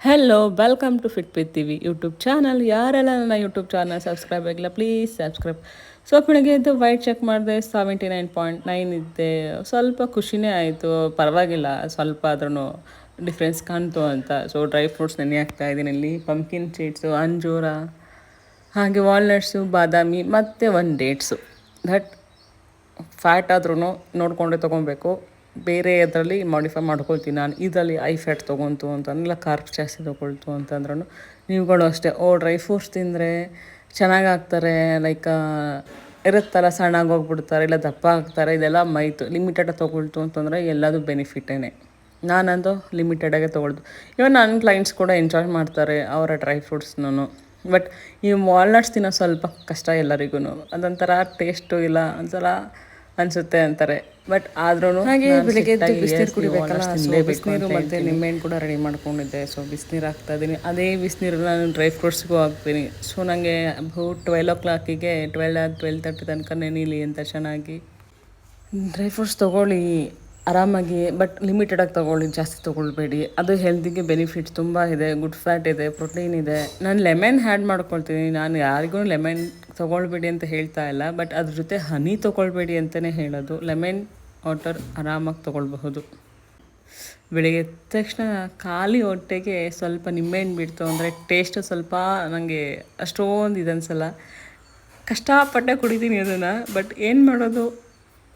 Hello welcome to fit with V YouTube channel. ಯಾರೆಲ್ಲ ನನ್ನ YouTube channel subscribe ಆಗಿಲ್ಲ please subscribe. So ಬೆಳಗ್ಗೆ ಎದ್ದು ವೈಟ್ ಚೆಕ್ ಮಾಡಿದೆ, 79.9 ಇದ್ದೆ. ಸ್ವಲ್ಪ ಖುಷಿನೇ ಆಯಿತು, ಪರವಾಗಿಲ್ಲ, ಸ್ವಲ್ಪ ಆದ್ರೂ ಡಿಫ್ರೆನ್ಸ್ ಕಾಣ್ತು ಅಂತ. ಸೊ ಡ್ರೈ ಫ್ರೂಟ್ಸ್ ನೆನೆ ಹಾಕ್ತಾ ಇದ್ದೀನಿ. ಇಲ್ಲಿ ಪಂಪ್ಕಿನ್ ಸೀಡ್ಸು, ಅಂಜೂರ, ಹಾಗೆ ವಾಲ್ನಟ್ಸು, ಬಾದಾಮಿ ಮತ್ತು ಒಂದು ಡೇಟ್ಸು. ದಟ್ ಫ್ಯಾಟ್ ಆದ್ರೂ ನೋಡಿಕೊಂಡೆ ತೊಗೊಬೇಕು. ಬೇರೆ ಅದರಲ್ಲಿ ಮಾಡಿಫೈ ಮಾಡ್ಕೊಳ್ತೀನಿ ನಾನು. ಇದರಲ್ಲಿ ಐ ಫ್ಯಾಟ್ ತೊಗೊತು ಅಂತಂದಿಲ್ಲ, ಕಾರ್ಬ್ಸ್ ಜಾಸ್ತಿ ತೊಗೊಳ್ತು ಅಂತಂದ್ರೂ ನೀವುಗಳು ಅಷ್ಟೇ. ಡ್ರೈ ಫ್ರೂಟ್ಸ್ ತಿಂದರೆ ಚೆನ್ನಾಗಾಗ್ತಾರೆ, ಲೈಕ್ ಇರುತ್ತಲ್ಲ, ಸಣ್ಣಾಗೋಗ್ಬಿಡ್ತಾರೆ, ಇಲ್ಲ ದಪ್ಪ ಆಗ್ತಾರೆ, ಇದೆಲ್ಲ ಮೈತು. ಲಿಮಿಟೆಡಾಗಿ ತೊಗೊಳ್ತು ಅಂತಂದರೆ ಎಲ್ಲದೂ ಬೆನಿಫಿಟೇನೆ. ನಾನಂತೂ ಲಿಮಿಟೆಡಾಗೆ ತೊಗೊಳ್ತು. ಇವನ್ ನನ್ನ ಕ್ಲೈಂಟ್ಸ್ ಕೂಡ ಎಂಜಾಯ್ ಮಾಡ್ತಾರೆ ಅವರ ಡ್ರೈ ಫ್ರೂಟ್ಸ್ನೂ. ಬಟ್ ಈ ವಾಲ್ನಟ್ಸ್ ತಿನ್ನೋ ಸ್ವಲ್ಪ ಕಷ್ಟ ಎಲ್ಲರಿಗೂ. ಅದೊಂಥರ ಟೇಸ್ಟು ಇಲ್ಲ, ಒಂಥರ ಅನಿಸುತ್ತೆ ಅಂತಾರೆ. ಬಟ್ ಆದ್ರೂ ಹಾಗೆ ಬೆಳಿಗ್ಗೆ ಎದ್ದು ಬಿಸಿನೀರು ಕುಡಿಬೇಕಲ್ಲ, ಬಿಸಿನೀರು ಮತ್ತು ನಿಂಬೆಹಣ್ಣು ಕೂಡ ರೆಡಿ ಮಾಡ್ಕೊಂಡಿದ್ದೆ. ಸೊ ಬಿಸಿನೀರು ಹಾಕ್ತಾಯಿದ್ದೀನಿ. ಅದೇ ಬಿಸಿನೀರು ನಾನು ಡ್ರೈ ಫ್ರೂಟ್ಸ್ಗೂ ಹಾಕ್ತೀನಿ. ಸೊ ನನಗೆ 12 o'clock 12:30 ತನಕ ನೆನೀಲಿ ಅಂತ ಚೆನ್ನಾಗಿ. ಡ್ರೈ ಫ್ರೂಟ್ಸ್ ತೊಗೊಳ್ಳಿ ಆರಾಮಾಗಿ, ಬಟ್ ಲಿಮಿಟೆಡಾಗಿ ತೊಗೊಳ್ಳಿ, ಜಾಸ್ತಿ ತೊಗೊಳ್ಬೇಡಿ. ಅದು ಹೆಲ್ತಿಗೆ ಬೆನಿಫಿಟ್ಸ್ ತುಂಬ ಇದೆ. ಗುಡ್ ಫ್ಯಾಟ್ ಇದೆ, ಪ್ರೋಟೀನ್ ಇದೆ. ನಾನು ಲೆಮನ್ ಆ್ಯಡ್ ಮಾಡ್ಕೊಳ್ತೀನಿ. ನಾನು ಯಾರಿಗೂ ಲೆಮನ್ ತೊಗೊಳ್ಬೇಡಿ ಅಂತ ಹೇಳ್ತಾ ಇಲ್ಲ, ಬಟ್ ಅದ್ರ ಜೊತೆ ಹನಿ ತೊಗೊಳ್ಬೇಡಿ ಅಂತಲೇ ಹೇಳೋದು. ಲೆಮನ್ ವಾಟರ್ ಆರಾಮಾಗಿ ತೊಗೊಳ್ಬಹುದು. ಬೆಳಿಗ್ಗೆ ಎದ್ದ ತಕ್ಷಣ ಖಾಲಿ ಹೊಟ್ಟೆಗೆ ಸ್ವಲ್ಪ ನಿಂಬೆಹಣ್ಣು ಬಿಡ್ತು ಅಂದರೆ ಟೇಸ್ಟು ಸ್ವಲ್ಪ ನನಗೆ ಅಷ್ಟೊಂದು ಇದನ್ಸಲ್ಲ. ಕಷ್ಟಪಟ್ಟೆ ಕುಡಿತೀನಿ ಅದನ್ನು. ಬಟ್ ಏನು ಮಾಡೋದು,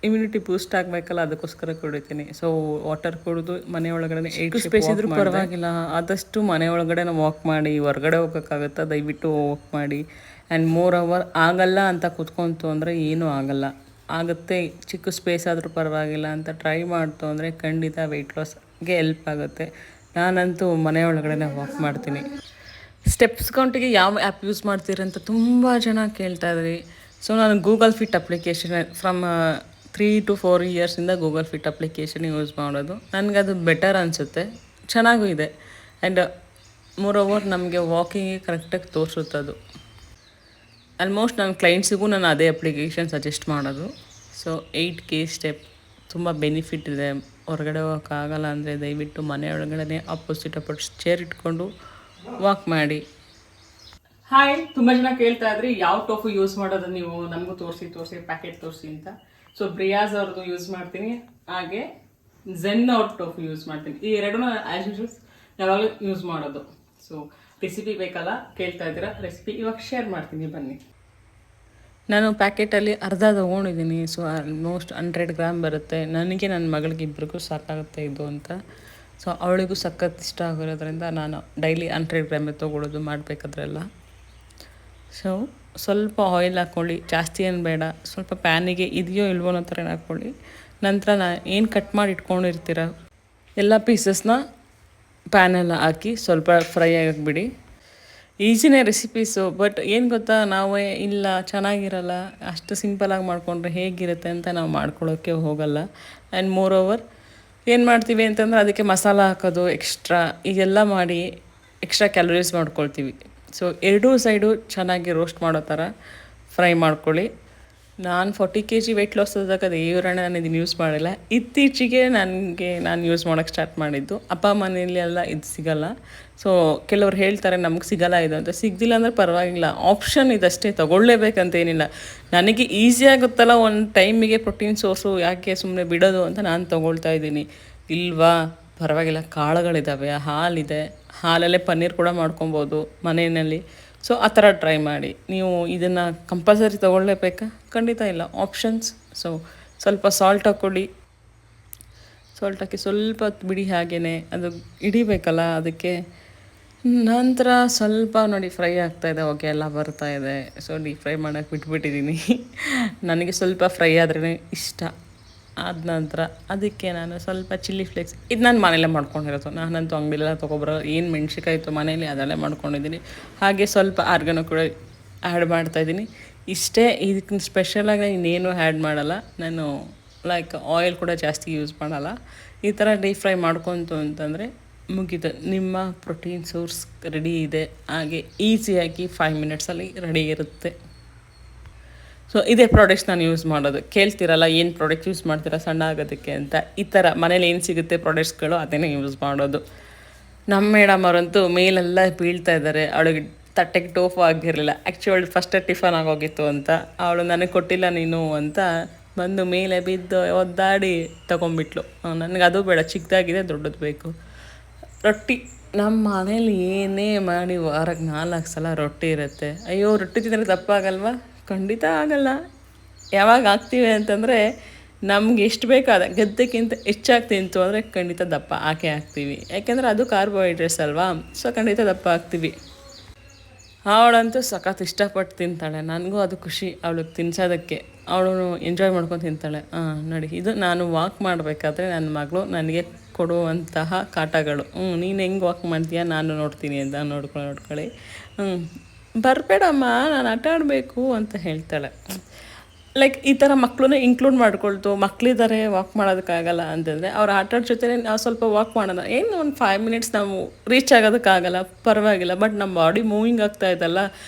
ಇಮ್ಯುನಿಟಿ ಬೂಸ್ಟ್ ಆಗಬೇಕಲ್ಲ, ಅದಕ್ಕೋಸ್ಕರ ಕುಡಿತೀನಿ. ಸೊ ವಾಟರ್ ಕುಡಿದು ಮನೆ ಒಳಗಡೆ ಸ್ಪೇಸ್ ಇದ್ರೂ ಪರವಾಗಿಲ್ಲ, ಆದಷ್ಟು ಮನೆ ಒಳಗಡೆ ವಾಕ್ ಮಾಡಿ. ಹೊರಗಡೆ ಹೋಗೋಕ್ಕಾಗುತ್ತಾ, ದಯವಿಟ್ಟು ವಾಕ್ ಮಾಡಿ. ಆ್ಯಂಡ್ 3 hour ಆಗಲ್ಲ ಅಂತ ಕೂತ್ಕೊಂತು ಅಂದರೆ ಏನೂ ಆಗಲ್ಲ. ಆಗುತ್ತೆ, ಚಿಕ್ಕ ಸ್ಪೇಸ್ ಆದರೂ ಪರವಾಗಿಲ್ಲ ಅಂತ ಟ್ರೈ ಮಾಡ್ತು ಅಂದರೆ ಖಂಡಿತ ವೆಯ್ಟ್ ಲಾಸ್ಗೆ ಹೆಲ್ಪ್ ಆಗುತ್ತೆ. ನಾನಂತೂ ಮನೆ ಒಳಗಡೆ ವಾಕ್ ಮಾಡ್ತೀನಿ. ಸ್ಟೆಪ್ಸ್ ಕೌಂಟಿಗೆ ಯಾವ ಆ್ಯಪ್ ಯೂಸ್ ಮಾಡ್ತೀರಂತ ತುಂಬ ಜನ ಕೇಳ್ತಾ ಇದ್ರಿ. ಸೊ ನಾನು Google Fit application from 3 to 4 ಇಯರ್ಸಿಂದ ಗೂಗಲ್ ಫಿಟ್ ಅಪ್ಲಿಕೇಶನ್ ಯೂಸ್ ಮಾಡೋದು. ನನಗದು ಬೆಟರ್ ಅನಿಸುತ್ತೆ, ಚೆನ್ನಾಗೂ ಇದೆ. ಆ್ಯಂಡ್ ಮೋರೋವರ್ ನಮಗೆ ವಾಕಿಂಗಿಗೆ ಕರೆಕ್ಟಾಗಿ ತೋರಿಸುತ್ತದು. ಆಲ್ಮೋಸ್ಟ್ ನನ್ನ ಕ್ಲೈಂಟ್ಸಿಗೂ ನಾನು ಅದೇ ಅಪ್ಲಿಕೇಶನ್ ಸಜೆಸ್ಟ್ ಮಾಡೋದು. ಸೊ 8K ಸ್ಟೆಪ್ ತುಂಬ ಬೆನಿಫಿಟ್ ಇದೆ. ಹೊರಗಡೆ ಹೋಗೋಕ್ಕಾಗಲ್ಲ ಅಂದರೆ ದಯವಿಟ್ಟು ಮನೆ ಒಳಗಡೆ ಅಪೋಸಿಟ್ ಚೇರ್ ಇಟ್ಕೊಂಡು ವಾಕ್ ಮಾಡಿ. ಹಾಯ್, ತುಂಬ ಜನ ಕೇಳ್ತಾ ಇದ್ರಿ ಯಾವ ಟೋಫು ಯೂಸ್ ಮಾಡೋದು ನೀವು, ನಮಗೂ ತೋರಿಸಿ ಪ್ಯಾಕೆಟ್ ತೋರಿಸಿ ಅಂತ. ಸೊ ಬ್ರಿಯಾಸ್ ಅವ್ರದ್ದು ಯೂಸ್ ಮಾಡ್ತೀನಿ, ಹಾಗೆ ಝೆನ್ ಅವ್ರ ಟೋಫು ಯೂಸ್ ಮಾಡ್ತೀನಿ. ಈ ಎರಡೂ ಆ್ಯಸ್ ಯೂಶುವಲ್ ಯಾವಾಗಲೂ ಯೂಸ್ ಮಾಡೋದು. ಸೊ ರೆಸಿಪಿ ಬೇಕಲ್ಲ, ಕೇಳ್ತಾ ಇದ್ದೀರಾ, ರೆಸಿಪಿ ಇವಾಗ ಶೇರ್ ಮಾಡ್ತೀನಿ ಬನ್ನಿ. ನಾನು ಪ್ಯಾಕೆಟಲ್ಲಿ ಅರ್ಧ ತೊಗೊಂಡಿದ್ದೀನಿ. ಸೊ ಆಲ್ಮೋಸ್ಟ್ 100 ಗ್ರಾಮ್ ಬರುತ್ತೆ. ನನಗೆ ನನ್ನ ಮಗಳಿಗೆ ಇಬ್ಬರಿಗೂ ಸಾಕಾಗುತ್ತೆ ಇದು ಅಂತ. ಸೊ ಅವಳಿಗೂ ಸಖತ್ ಇಷ್ಟ ಆಗಿರೋದ್ರಿಂದ ನಾನು ಡೈಲಿ 100 ಗ್ರಾಮೇ ತೊಗೊಳ್ಳೋದು ಮಾಡಬೇಕಾದ್ರೆಲ್ಲ. ಸೊ ಸ್ವಲ್ಪ ಆಯಿಲ್ ಹಾಕ್ಕೊಳ್ಳಿ, ಜಾಸ್ತಿ ಏನು ಬೇಡ. ಸ್ವಲ್ಪ ಪ್ಯಾನಿಗೆ ಇದೆಯೋ ಇಲ್ವೋ ಅನ್ನೋ ಥರ ಹಾಕ್ಕೊಳ್ಳಿ. ನಂತರ ಏನು ಕಟ್ ಮಾಡಿ ಇಟ್ಕೊಂಡಿರ್ತೀರ ಎಲ್ಲ ಪೀಸಸ್ನ ಪ್ಯಾನೆಲ್ಲ ಹಾಕಿ ಸ್ವಲ್ಪ ಫ್ರೈ ಆಗಿಬಿಡಿ. ಈಸಿನೇ ರೆಸಿಪೀಸು, ಬಟ್ ಏನು ಗೊತ್ತಾ, ನಾವೇ ಇಲ್ಲ ಚೆನ್ನಾಗಿರಲ್ಲ, ಅಷ್ಟು ಸಿಂಪಲಾಗಿ ಮಾಡಿಕೊಂಡ್ರೆ ಹೇಗಿರುತ್ತೆ ಅಂತ ನಾವು ಮಾಡ್ಕೊಳ್ಳೋಕ್ಕೆ ಹೋಗಲ್ಲ. ಆ್ಯಂಡ್ ಮೋರೋವರ್ ಏನು ಮಾಡ್ತೀವಿ ಅಂತಂದ್ರೆ ಅದಕ್ಕೆ ಮಸಾಲ ಹಾಕೋದು ಎಕ್ಸ್ಟ್ರಾ, ಇದೆಲ್ಲ ಮಾಡಿ ಎಕ್ಸ್ಟ್ರಾ ಕ್ಯಾಲರೀಸ್ ಮಾಡ್ಕೊಳ್ತೀವಿ. ಸೊ ಎರಡೂ ಸೈಡು ಚೆನ್ನಾಗಿ ರೋಸ್ಟ್ ಮಾಡೋ ಥರ ಫ್ರೈ ಮಾಡ್ಕೊಳ್ಳಿ. ನಾನು 40 kg ವೆಯ್ಟ್ ಲಾಸ್ ಆದಾಗ ಅದು ನಾನು ಇದನ್ನು ಯೂಸ್ ಮಾಡಿಲ್ಲ. ಇತ್ತೀಚೆಗೆ ನಾನು ಯೂಸ್ ಮಾಡೋಕ್ಕೆ ಸ್ಟಾರ್ಟ್ ಮಾಡಿದ್ದು. ಅಪ್ಪ ಮನೆಯಲ್ಲಿ ಎಲ್ಲ ಇದು ಸಿಗೋಲ್ಲ. ಸೊ ಕೆಲವ್ರು ಹೇಳ್ತಾರೆ ನಮಗೆ ಸಿಗೋಲ್ಲ ಇದು ಅಂತ. ಸಿಗ್ದಿಲ್ಲ ಅಂದರೆ ಪರವಾಗಿಲ್ಲ, ಆಪ್ಷನ್ ಇದಷ್ಟೇ, ತೊಗೊಳ್ಳೇಬೇಕಂತೇನಿಲ್ಲ. ನನಗೆ ಈಸಿ ಆಗುತ್ತಲ್ಲ ಒಂದು ಟೈಮಿಗೆ ಪ್ರೋಟೀನ್ ಸೋರ್ಸು, ಯಾಕೆ ಸುಮ್ಮನೆ ಬಿಡೋದು ಅಂತ ನಾನು ತೊಗೊಳ್ತಾ ಇದ್ದೀನಿ. ಇಲ್ವಾ, ಪರವಾಗಿಲ್ಲ, ಕಾಳುಗಳಿದ್ದಾವೆ, ಹಾಲಿದೆ, ಹಾಲಲ್ಲೇ ಪನ್ನೀರ್ ಕೂಡ ಮಾಡ್ಕೊಬೋದು ಮನೆಯಲ್ಲಿ. ಸೊ ಆ ಥರ ಟ್ರೈ ಮಾಡಿ. ನೀವು ಇದನ್ನು ಕಂಪಲ್ಸರಿ ತೊಗೊಳ್ಳೇಬೇಕಾ? ಖಂಡಿತ ಇಲ್ಲ, ಆಪ್ಷನ್ಸ್. ಸೊ ಸ್ವಲ್ಪ ಸಾಲ್ಟ್ ಹಾಕ್ಕೊಳ್ಳಿ. ಸಾಲ್ಟ್ ಹಾಕಿ ಸ್ವಲ್ಪ ಹೊತ್ತು ಬಿಡಿ, ಹಾಗೆಯೇ ಅದು ಹಿಡಿಬೇಕಲ್ಲ ಅದಕ್ಕೆ. ನಂತರ ಸ್ವಲ್ಪ ನೋಡಿ ಫ್ರೈ ಆಗ್ತಾಯಿದೆ, ಓಕೆ ಎಲ್ಲ ಬರ್ತಾಯಿದೆ. ಸೊ ಡೀಪ್ ಫ್ರೈ ಮಾಡೋಕ್ಕೆ ಬಿಟ್ಬಿಟ್ಟಿದ್ದೀನಿ. ನನಗೆ ಸ್ವಲ್ಪ ಫ್ರೈ ಆದ್ರೇ ಇಷ್ಟ. ಆದ ನಂತರ ಅದಕ್ಕೆ ನಾನು ಸ್ವಲ್ಪ ಚಿಲ್ಲಿ ಫ್ಲೇಕ್ಸ್, ಇದು ನಾನು ಮನೆಯಲ್ಲೇ ಮಾಡ್ಕೊಂಡಿರೋದು. ನಾನಂತೂ ಅಂಗಡಿಲೆಲ್ಲ ತೊಗೊಬರೋ, ಏನು ಮೆಣ್ಸಿಕಾಯಿ ಇತ್ತು ಮನೇಲಿ ಅದೆಲ್ಲ ಮಾಡ್ಕೊಂಡಿದ್ದೀನಿ. ಹಾಗೆ ಸ್ವಲ್ಪ ಆರ್ಗನೋ ಕೂಡ ಆ್ಯಡ್ ಮಾಡ್ತಾಯಿದ್ದೀನಿ. ಇಷ್ಟೇ, ಇದಕ್ಕೆ ಸ್ಪೆಷಲಾಗಿ ಇನ್ನೇನು ಆ್ಯಡ್ ಮಾಡಲ್ಲ ನಾನು. ಲೈಕ್ ಆಯಿಲ್ ಕೂಡ ಜಾಸ್ತಿ ಯೂಸ್ ಮಾಡಲ್ಲ. ಈ ಥರ ಡೀಪ್ ಫ್ರೈ ಮಾಡ್ಕೊತು ಅಂತಂದರೆ ಮುಗೀತು, ನಿಮ್ಮ ಪ್ರೋಟೀನ್ ಸೋರ್ಸ್ ರೆಡಿ ಇದೆ. ಹಾಗೆ ಈಸಿಯಾಗಿ 5 minutesಲ್ಲಿ ರೆಡಿ ಇರುತ್ತೆ. ಸೊ ಇದೇ ಪ್ರಾಡಕ್ಟ್ಸ್ ನಾನು ಯೂಸ್ ಮಾಡೋದು. ಕೇಳ್ತಿರಲ್ಲ ಏನು ಪ್ರಾಡಕ್ಟ್ ಯೂಸ್ ಮಾಡ್ತೀರಾ ಸಣ್ಣ ಆಗೋದಕ್ಕೆ ಅಂತ. ಈ ಥರ ಮನೇಲಿ ಏನು ಸಿಗುತ್ತೆ ಪ್ರಾಡಕ್ಟ್ಸ್ಗಳು ಅದನ್ನೇ ಯೂಸ್ ಮಾಡೋದು. ನಮ್ಮ ಮೇಡಮ್ ಅವರಂತೂ ಮೇಲೆಲ್ಲ ಬೀಳ್ತಾ ಇದ್ದಾರೆ. ಅವಳಿಗೆ ತಟ್ಟೆಗೆ ಟೋಫು ಆಗಿರಲಿಲ್ಲ. ಆ್ಯಕ್ಚುಲಿ ಫಸ್ಟೇ ಟಿಫನ್ ಆಗೋಗಿತ್ತು ಅಂತ, ಅವಳು ನನಗೆ ಕೊಟ್ಟಿಲ್ಲ ನೀನು ಅಂತ ಬಂದು ಮೇಲೆ ಬಿದ್ದು ಒದ್ದಾಡಿ ತೊಗೊಂಬಿಟ್ಲು. ನನಗೆ ಅದು ಬೇಡ, ಚಿಕ್ಕದಾಗಿದೆ, ದೊಡ್ಡದು ಬೇಕು. ರೊಟ್ಟಿ ನಮ್ಮ ಮನೇಲಿ ಏನೇ ಮಾಡಿ ವಾರಕ್ಕೆ 4 ಸಲ ರೊಟ್ಟಿ ಇರುತ್ತೆ. ಅಯ್ಯೋ ರೊಟ್ಟಿ ತಿಂದರೆ ದಪ್ಪ ಆಗಲ್ವಾ? ಖಂಡಿತ ಆಗಲ್ಲ. ಯಾವಾಗ ಆಗ್ತೀವಿ ಅಂತಂದರೆ ನಮ್ಗೆ ಎಷ್ಟು ಬೇಕಾದ ಗದ್ದೆಗಿಂತ ಹೆಚ್ಚಾಗಿ ತಿಂತು ಅಂದರೆ ಖಂಡಿತ ದಪ್ಪ ಆಗ್ತೀವಿ. ಯಾಕೆಂದರೆ ಅದು ಕಾರ್ಬೋಹೈಡ್ರೇಟ್ಸ್ ಅಲ್ವಾ, ಸೊ ಖಂಡಿತ ದಪ್ಪ ಆಗ್ತೀವಿ. ಅವಳಂತೂ ಸಖತ್ ಇಷ್ಟಪಟ್ಟು ತಿಂತಾಳೆ. ನನಗೂ ಅದು ಖುಷಿ ಅವಳಿಗೆ ತಿನ್ಸೋದಕ್ಕೆ. ಅವಳು ಎಂಜಾಯ್ ಮಾಡ್ಕೊಂಡು ತಿಂತಾಳೆ. ನೋಡಿ, ಇದು ನಾನು ವಾಕ್ ಮಾಡಬೇಕಾದ್ರೆ ನನ್ನ ಮಗಳು ನನಗೆ ಕೊಡುವಂತಹ ಕಾಟಗಳು. ನೀನು ಹೆಂಗೆ ವಾಕ್ ಮಾಡ್ತೀಯಾ ನಾನು ನೋಡ್ತೀನಿ ಅಂತ ನೋಡ್ಕೊಳ್ಳಿ. ಬರಬೇಡಮ್ಮ ನಾನು ಆಟ ಆಡಬೇಕು ಅಂತ ಹೇಳ್ತಾಳೆ. ಲೈಕ್ ಈ ಥರ ಮಕ್ಕಳನ್ನ ಇನ್ಕ್ಲೂಡ್ ಮಾಡ್ಕೊಳ್ತು. ಮಕ್ಕಳಿದ್ದಾರೆ ವಾಕ್ ಮಾಡೋದಕ್ಕಾಗಲ್ಲ ಅಂತಂದರೆ ಅವ್ರು ಆಟಾಡ ಜೊತೆ ನಾವು ಸ್ವಲ್ಪ ವಾಕ್ ಮಾಡೋಣ. ಏನು ಒಂದು 5 ಮಿನಿಟ್ಸ್ ನಾವು ರೀಚ್ ಆಗೋದಕ್ಕಾಗಲ್ಲ, ಪರವಾಗಿಲ್ಲ, ಬಟ್ ನಮ್ಮ ಬಾಡಿ ಮೂವಿಂಗ್ ಆಗ್ತಾ ಇದ್ದಲ್ಲ,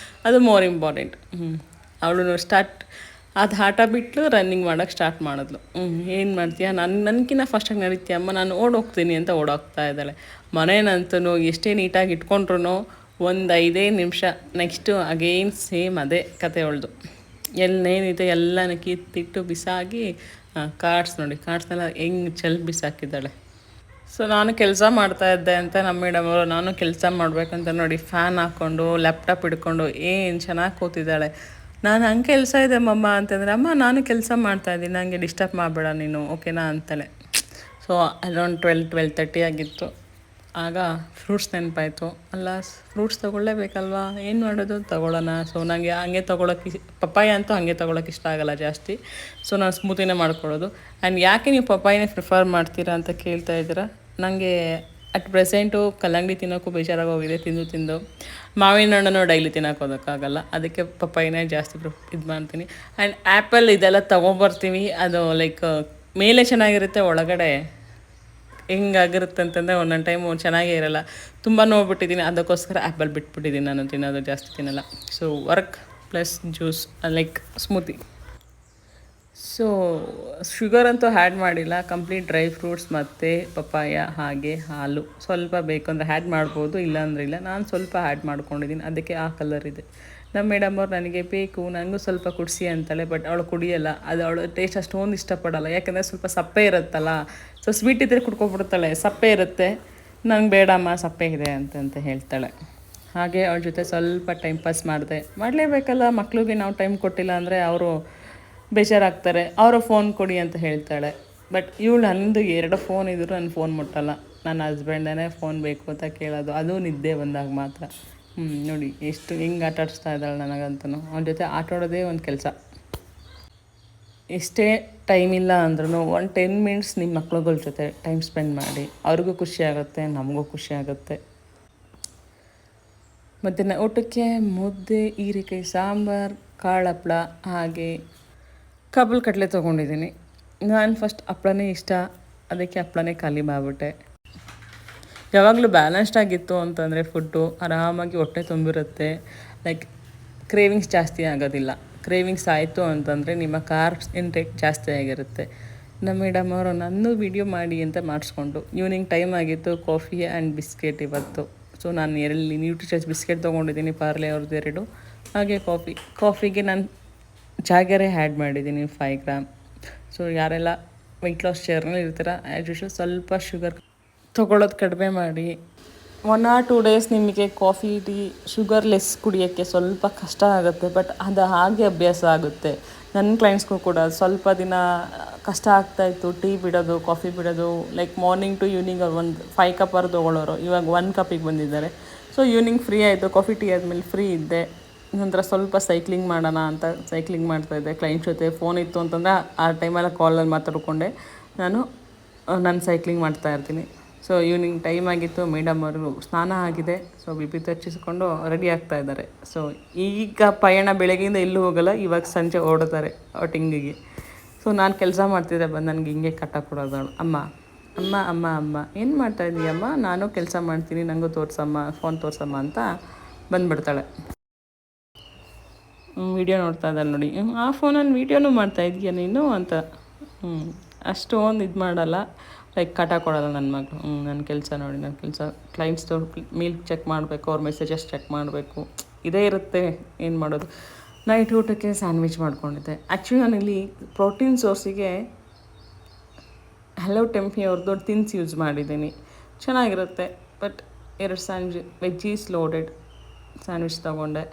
ಅದು ಮೋರ್ ಇಂಪಾರ್ಟೆಂಟ್. ಅವಳು ಅದು ಆಟ ಬಿಟ್ಟು ರನ್ನಿಂಗ್ ಮಾಡೋಕ್ಕೆ ಸ್ಟಾರ್ಟ್ ಮಾಡಿದ್ಲು. ಏನು ಮಾಡ್ತೀಯಾ, ನನಗಿನ್ನ ಫಸ್ಟಾಗಿ ನಡೀತೀಯಮ್ಮ, ನಾನು ಓಡೋಗ್ತೀನಿ ಅಂತ ಓಡೋಗ್ತಾ ಇದ್ದಾಳೆ. ಮನೇನಂತೂ ಎಷ್ಟೇ ನೀಟಾಗಿ ಇಟ್ಕೊಂಡ್ರು ಒಂದು 5 ನಿಮಿಷ ನೆಕ್ಸ್ಟು ಅಗೇನ್ ಸೇಮ್ ಅದೇ ಕತೆ ಅವಳ್ದು. ಎಲ್ಲೇನಿದೆ ಎಲ್ಲನ ಕಿತ್ತಿಟ್ಟು ಬಿಸಾಗಿ ನೋಡಿ ಕಾರ್ಡ್ಸ್ನೆಲ್ಲ ಹೆಂಗೆ ಬಿಸಾಕಿದ್ದಾಳೆ. ಸೊ ನಾನು ಕೆಲಸ ಮಾಡ್ತಾಯಿದ್ದೆ ಅಂತ ನಮ್ಮ ಮೇಡಮ್ ಅವರು, ನಾನು ಕೆಲಸ ಮಾಡಬೇಕಂತ ನೋಡಿ ಫ್ಯಾನ್ ಹಾಕ್ಕೊಂಡು ಲ್ಯಾಪ್ಟಾಪ್ ಹಿಡ್ಕೊಂಡು ಏನು ಚೆನ್ನಾಗಿ ಕೂತಿದ್ದಾಳೆ. ನಾನು ಹಂಗೆ ಕೆಲಸ ಇದೆ ಮಮ್ಮ ಅಂತಂದರೆ, ಅಮ್ಮ ನಾನು ಕೆಲಸ ಮಾಡ್ತಾಯಿದ್ದೀನಿ, ನನಗೆ ಡಿಸ್ಟರ್ಬ್ ಮಾಡಬೇಡ ನೀನು, ಓಕೆನಾ ಅಂತಾಳೆ. ಸೊ ಅರೌಂಡ್ 12:30 ಆಗಿತ್ತು. ಆಗ ಫ್ರೂಟ್ಸ್ ನೆನಪಾಯಿತು. ಅಲ್ಲ, ಫ್ರೂಟ್ಸ್ ತೊಗೊಳ್ಳೇಬೇಕಲ್ವಾ, ಏನು ಮಾಡೋದು, ತೊಗೊಳ್ಳೋಣ. ಸೊ ನನಗೆ ಹಂಗೆ ತೊಗೊಳಕ್ಕೆ ಪಪ್ಪಾಯ ಅಂತೂ ಹಾಗೆ ತೊಗೊಳಕ್ಕೆ ಇಷ್ಟ ಆಗಲ್ಲ ಜಾಸ್ತಿ. ಸೊ ನಾನು ಸ್ಮೂತಿನೇ ಮಾಡ್ಕೊಳ್ಳೋದು. ಆ್ಯಂಡ್ ಯಾಕೆ ನೀವು ಪಪ್ಪಾಯನೇ ಪ್ರಿಫರ್ ಮಾಡ್ತೀರಾ ಅಂತ ಕೇಳ್ತಾ ಇದ್ದೀರಾ. ನನಗೆ ಅಟ್ ಪ್ರೆಸೆಂಟು ಕಲ್ಲಂಗಡಿ ತಿನ್ನೋಕ್ಕೂ ಬೇಜಾರಾಗೋಗಿದೆ ತಿಂದು. ಮಾವಿನ ಹಣ್ಣನ್ನು ಡೈಲಿ ತಿನ್ನೋಕ್ಕೋದಕ್ಕಾಗಲ್ಲ, ಅದಕ್ಕೆ ಪಪ್ಪಾಯನೇ ಜಾಸ್ತಿ ಇದು ಮಾಡ್ತೀನಿ. ಆ್ಯಂಡ್ ಆ್ಯಪಲ್ ಇದೆಲ್ಲ ತೊಗೊಬರ್ತೀವಿ, ಅದು ಲೈಕ್ ಮೇಲೆ ಚೆನ್ನಾಗಿರುತ್ತೆ, ಒಳಗಡೆ ಹೆಂಗಾಗಿರುತ್ತೆ ಅಂತಂದರೆ ಒಂದೊಂದು ಟೈಮು ಚೆನ್ನಾಗೇ ಇರೋಲ್ಲ. ತುಂಬ ನೋಡ್ಬಿಟ್ಟಿದ್ದೀನಿ, ಅದಕ್ಕೋಸ್ಕರ ಆ್ಯಪಲ್ ಬಿಟ್ಬಿಟ್ಟಿದ್ದೀನಿ, ನಾನು ತಿನ್ನೋದು ಜಾಸ್ತಿ ತಿನ್ನಲ್ಲ. So work plus juice like smoothie. So sugar ಅಂತೂ ಆ್ಯಡ್ ಮಾಡಿಲ್ಲ, ಕಂಪ್ಲೀಟ್ ಡ್ರೈ ಫ್ರೂಟ್ಸ್ ಮತ್ತು ಪಪ್ಪಾಯ, ಹಾಗೆ ಹಾಲು ಸ್ವಲ್ಪ ಬೇಕು ಅಂದರೆ ಆ್ಯಡ್ ಮಾಡ್ಬೋದು, ಇಲ್ಲಾಂದ್ರೆ ಇಲ್ಲ. ನಾನು ಸ್ವಲ್ಪ ಆ್ಯಡ್ ಮಾಡ್ಕೊಂಡಿದ್ದೀನಿ, ಅದಕ್ಕೆ ಆ ಕಲರ್ ಇದೆ. ನಮ್ಮ ಮೇಡಮ್ ಅವ್ರು ನನಗೆ ಬೇಕು, ನನಗೂ ಸ್ವಲ್ಪ ಕುಡಿಸಿ ಅಂತಾಳೆ, ಬಟ್ ಅವಳು ಕುಡಿಯೋಲ್ಲ. ಅದು ಅವಳು ಟೇಸ್ಟ್ ಅಷ್ಟೊಂದು ಇಷ್ಟಪಡಲ್ಲ, ಯಾಕೆಂದರೆ ಸ್ವಲ್ಪ ಸಪ್ಪೆ ಇರುತ್ತಲ್ಲ. ಸೊ ಸ್ವೀಟ್ ಇದ್ದರೆ ಕುಡ್ಕೊಬಿಡ್ತಾಳೆ, ಸಪ್ಪೆ ಇರುತ್ತೆ, ನಂಗೆ ಬೇಡಮ್ಮ ಸಪ್ಪೆ ಇದೆ ಅಂತ ಹೇಳ್ತಾಳೆ. ಹಾಗೆ ಅವಳ ಜೊತೆ ಸ್ವಲ್ಪ ಟೈಮ್ ಪಾಸ್ ಮಾಡಲೇಬೇಕಲ್ಲ. ಮಕ್ಳಿಗೆ ನಾವು ಟೈಮ್ ಕೊಟ್ಟಿಲ್ಲ ಅಂದರೆ ಅವರು ಬೇಜಾರಾಗ್ತಾರೆ. ಅವರು ಫೋನ್ ಕೊಡಿ ಅಂತ ಹೇಳ್ತಾಳೆ. ಬಟ್ ಇವಳು ನಂದು 2 ಫೋನ್ ಇದ್ದರೂ ನನ್ನ ಫೋನ್ ಮುಟ್ಟಲ್ಲ. ನನ್ನ ಹಸ್ಬೆಂಡೇ ಫೋನ್ ಬೇಕು ಅಂತ ಕೇಳೋದು, ಅದು ನಿದ್ದೆ ಬಂದಾಗ ಮಾತ್ರ. ನೋಡಿ ಎಷ್ಟು ಹೆಂಗೆ ಆಟಾಡಿಸ್ತಾ ಇದ್ದಾಳೆ ನನಗಂತೂ. ಅವನ ಜೊತೆ ಆಟಾಡೋದೇ ಒಂದು ಕೆಲಸ. ಎಷ್ಟೇ ಟೈಮ್ ಇಲ್ಲ ಅಂದ್ರೂ ಒಂದು 10 ಮಿನಿಟ್ಸ್ ನಿಮ್ಮ ಮಕ್ಳುಗಳ ಜೊತೆ ಟೈಮ್ ಸ್ಪೆಂಡ್ ಮಾಡಿ, ಅವ್ರಿಗೂ ಖುಷಿ ಆಗುತ್ತೆ, ನಮಗೂ ಖುಷಿ ಆಗುತ್ತೆ. ಮತ್ತು ಊಟಕ್ಕೆ ಮುದ್ದೆ, ಹೀರೆಕಾಯಿ ಸಾಂಬಾರು, ಕಾಳು ಹಪ್ಳ, ಹಾಗೆ ಕಬಲ್ ಕಡಲೆ ತೊಗೊಂಡಿದ್ದೀನಿ. ನಾನು ಫಸ್ಟ್ ಹಪ್ಳನೇ ಇಷ್ಟ, ಅದಕ್ಕೆ ಹಪ್ಳನೇ ಖಾಲಿ ಮಾಡಿಬಿಟ್ಟೆ. ಯಾವಾಗಲೂ ಬ್ಯಾಲೆನ್ಸ್ಡ್ ಆಗಿತ್ತು ಅಂತಂದರೆ ಫುಡ್ಡು ಆರಾಮಾಗಿ ಹೊಟ್ಟೆ ತುಂಬಿರುತ್ತೆ, ಲೈಕ್ ಕ್ರೇವಿಂಗ್ಸ್ ಜಾಸ್ತಿ ಆಗೋದಿಲ್ಲ. ಕ್ರೇವಿಂಗ್ಸ್ ಆಯಿತು ಅಂತಂದರೆ ನಿಮ್ಮ ಕಾರ್ಬ್ಸ್ ಇಂಟೇಕ್ ಜಾಸ್ತಿ ಆಗಿರುತ್ತೆ. ನಮ್ಮ ಮೇಡಮ್ ಅವರು ನನ್ನ ವಿಡಿಯೋ ಮಾಡಿ ಅಂತ ಮಾಡಿಸ್ಕೊಂಡು, ಈವ್ನಿಂಗ್ ಟೈಮ್ ಆಗಿತ್ತು, ಕಾಫಿ ಆ್ಯಂಡ್ ಬಿಸ್ಕೆಟ್ ಇವತ್ತು. ಸೊ ನಾನು ನ್ಯೂಟ್ರಿಷನ್ಸ್ ಬಿಸ್ಕೆಟ್ ತೊಗೊಂಡಿದ್ದೀನಿ, ಪಾರ್ಲೆ ಅವ್ರದ್ದು 2, ಹಾಗೆ ಕಾಫಿಗೆ ನಾನು ಜಾಗರೇ ಆ್ಯಡ್ ಮಾಡಿದ್ದೀನಿ 5 ಗ್ರಾಮ್. ಸೊ ಯಾರೆಲ್ಲ ವೆಯ್ಟ್ ಲಾಸ್ ಜರ್ನಿಲಿ ಇರ್ತೀರ, ಆ್ಯಸ್ ಯೂಶುವಲ್ ಸ್ವಲ್ಪ ಶುಗರ್ ತೊಗೊಳ್ಳೋದು ಕಡಿಮೆ ಮಾಡಿ. 1 or 2 ಡೇಸ್ ನಿಮಗೆ ಕಾಫಿ ಟೀ ಶುಗರ್ಲೆಸ್ ಕುಡಿಯೋಕ್ಕೆ ಸ್ವಲ್ಪ ಕಷ್ಟ ಆಗುತ್ತೆ, ಬಟ್ ಅದು ಹಾಗೆ ಅಭ್ಯಾಸ ಆಗುತ್ತೆ. ನನ್ನ ಕ್ಲೈಂಟ್ಸ್ಗೂ ಕೂಡ ಸ್ವಲ್ಪ ದಿನ ಕಷ್ಟ ಆಗ್ತಾಯಿತ್ತು ಟೀ ಬಿಡೋದು, ಕಾಫಿ ಬಿಡೋದು. ಲೈಕ್ ಮಾರ್ನಿಂಗ್ ಟು ಈವ್ನಿಂಗ್ ಒಂದು 5 ಕಪ್ ತೊಗೊಳ್ಳೋರು ಇವಾಗ 1 ಕಪ್ಪಿಗೆ ಬಂದಿದ್ದಾರೆ. ಸೊ ಈವ್ನಿಂಗ್ ಫ್ರೀ ಆಯಿತು, ಕಾಫಿ ಟೀ ಆದಮೇಲೆ ಫ್ರೀ ಇದ್ದೆ. ನಂತರ ಸ್ವಲ್ಪ ಸೈಕ್ಲಿಂಗ್ ಮಾಡೋಣ ಅಂತ ಸೈಕ್ಲಿಂಗ್ ಮಾಡ್ತಾಯಿದ್ದೆ. ಕ್ಲೈಂಟ್ ಜೊತೆ ಫೋನ್ ಇತ್ತು ಅಂತಂದರೆ ಆ ಟೈಮೆಲ್ಲ ಕಾಲಲ್ಲಿ ಮಾತಾಡಿಕೊಂಡೆ ನಾನು ಸೈಕ್ಲಿಂಗ್ ಮಾಡ್ತಾಯಿರ್ತೀನಿ. ಸೊ ಈವ್ನಿಂಗ್ ಟೈಮ್ ಆಗಿತ್ತು, ಮೇಡಮ್ ಅವರು ಸ್ನಾನ ಆಗಿದೆ, ಸೊ ಬಿಪಿ ತಚ್ಚಿಸ್ಕೊಂಡು ರೆಡಿ ಆಗ್ತಾಯಿದ್ದಾರೆ. ಸೊ ಈಗ ಪಯಣ ಬೆಳಗ್ಗೆಯಿಂದ ಎಲ್ಲೂ ಹೋಗಲ್ಲ, ಇವಾಗ ಸಂಜೆ ಓಡ್ತಾರೆ ಔಟಿಂಗಿಗೆ. ಸೊ ನಾನು ಕೆಲಸ ಮಾಡ್ತಿದ್ದೆ, ಬಂದು ನನಗೆ ಹಿಂಗೆ ಕಟ್ಟ ಕೊಡೋದಳು, ಅಮ್ಮ ಅಮ್ಮ ಅಮ್ಮ ಅಮ್ಮ ಏನು ಮಾಡ್ತಾಯಿದ್ದೀಯಮ್ಮ, ನಾನು ಕೆಲಸ ಮಾಡ್ತೀನಿ, ನನಗೂ ತೋರಿಸಮ್ಮ, ಫೋನ್ ತೋರಿಸಮ್ಮ ಅಂತ ಬಂದುಬಿಡ್ತಾಳೆ. ವೀಡಿಯೋ ನೋಡ್ತಾ ಇದ್ದಾಳೆ ನೋಡಿ, ಆ ಫೋನಲ್ಲಿ ವೀಡಿಯೋನೂ ಮಾಡ್ತಾಯಿದ್ದೀಯ ನೀನು ಅಂತ. ಅಷ್ಟೊಂದು ಇದು ಮಾಡಲ್ಲ, ಲೈಕ್ ಕಾಟ ಕೊಡೋಲ್ಲ ನನ್ನ ಮಗಳು. ನನ್ನ ಕೆಲಸ ನೋಡಿ, ನನ್ನ ಕೆಲಸ ಕ್ಲೈಂಟ್ಸ್ದವ್ರು ಮೇಲ್ ಚೆಕ್ ಮಾಡಬೇಕು, ಅವ್ರ ಮೆಸೇಜಸ್ ಚೆಕ್ ಮಾಡಬೇಕು, ಇದೇ ಇರುತ್ತೆ. ಏನು ಮಾಡೋದು. ನೈಟ್ ಊಟಕ್ಕೆ ಸ್ಯಾಂಡ್ವಿಚ್ ಮಾಡ್ಕೊಂಡಿದ್ದೆ. ಆ್ಯಕ್ಚುಲಿ ನಾನಿಲ್ಲಿ ಪ್ರೋಟೀನ್ ಸೋರ್ಸಿಗೆ ಹಲೋ ಟೆಂಪಿ ಅವ್ರದ್ದು ತಿನ್ಸ್ ಯೂಸ್ ಮಾಡಿದ್ದೀನಿ, ಚೆನ್ನಾಗಿರುತ್ತೆ. But 2 sandwich veggies loaded sandwich ತೊಗೊಂಡೆ.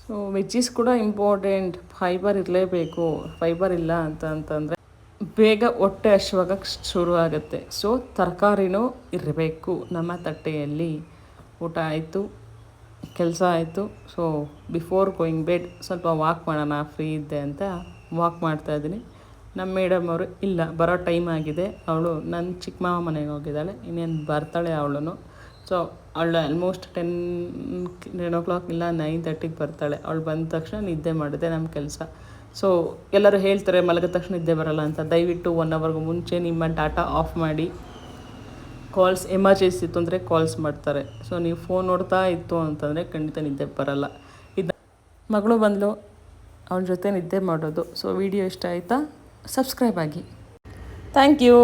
ಸೊ ವೆಜ್ಜೀಸ್ ಕೂಡ ಇಂಪಾರ್ಟೆಂಟ್, ಫೈಬರ್ ಇರಲೇಬೇಕು. ಫೈಬರ್ ಇಲ್ಲ ಅಂತಂದರೆ ಬೇಗ ಹೊಟ್ಟೆ ಹಶ್ವಾಗಕ್ಕೆ ಶುರು ಆಗುತ್ತೆ. ಸೊ ತರಕಾರಿನೂ ಇರಬೇಕು ನಮ್ಮ ತಟ್ಟೆಯಲ್ಲಿ. ಊಟ ಆಯಿತು, ಕೆಲಸ ಆಯಿತು. ಸೊ ಬಿಫೋರ್ ಗೋಯಿಂಗ್ ಬೆಡ್ ಸ್ವಲ್ಪ ವಾಕ್ ಮಾಡೋಣ ಫ್ರೀ ಇದ್ದೆ ಅಂತ ವಾಕ್ ಮಾಡ್ತಾಯಿದ್ದೀನಿ. ನಮ್ಮ ಮೇಡಮ್ ಅವರು ಇಲ್ಲ, ಬರೋ ಟೈಮ್ ಆಗಿದೆ, ಅವಳು ನನ್ನ ಚಿಕ್ಕ ಮಾವ ಮನೆಗೆ ಹೋಗಿದ್ದಾಳೆ, ಇನ್ನೇನು ಬರ್ತಾಳೆ ಅವಳು. ಸೊ ಅವಳು ಆಲ್ಮೋಸ್ಟ್ 10 o'clock ಇಲ್ಲ 9:30ಗೆ ಬರ್ತಾಳೆ. ಅವಳು ಬಂದ ತಕ್ಷಣ ನಿದ್ದೆ ಮಾಡಿದೆ ನಮ್ಮ ಕೆಲಸ. ಸೊ ಎಲ್ಲರೂ ಹೇಳ್ತಾರೆ ಮಲಗಿದ ತಕ್ಷಣ ನಿದ್ದೆ ಬರೋಲ್ಲ ಅಂತ. ದಯವಿಟ್ಟು 1 hourಗೂ ಮುಂಚೆ ನಿಮ್ಮ ಡಾಟಾ ಆಫ್ ಮಾಡಿ. ಕಾಲ್ಸ್ ಎಮರ್ಜೆನ್ಸಿ ಇತ್ತು ಅಂದರೆ ಕಾಲ್ಸ್ ಮಾಡ್ತಾರೆ. ಸೊ ನೀವು ಫೋನ್ ನೋಡ್ತಾ ಇತ್ತು ಅಂತಂದರೆ ಖಂಡಿತ ನಿದ್ದೆ ಬರೋಲ್ಲ. ಇದು ಮಗಳು ಬಂದಳು, ಅವಳ ಜೊತೆ ನಿದ್ದೆ ಮಾಡೋದು. ಸೊ ವಿಡಿಯೋ ಇಷ್ಟ ಆಯಿತಾ? ಸಬ್ಸ್ಕ್ರೈಬ್ ಆಗಿ. Thank you.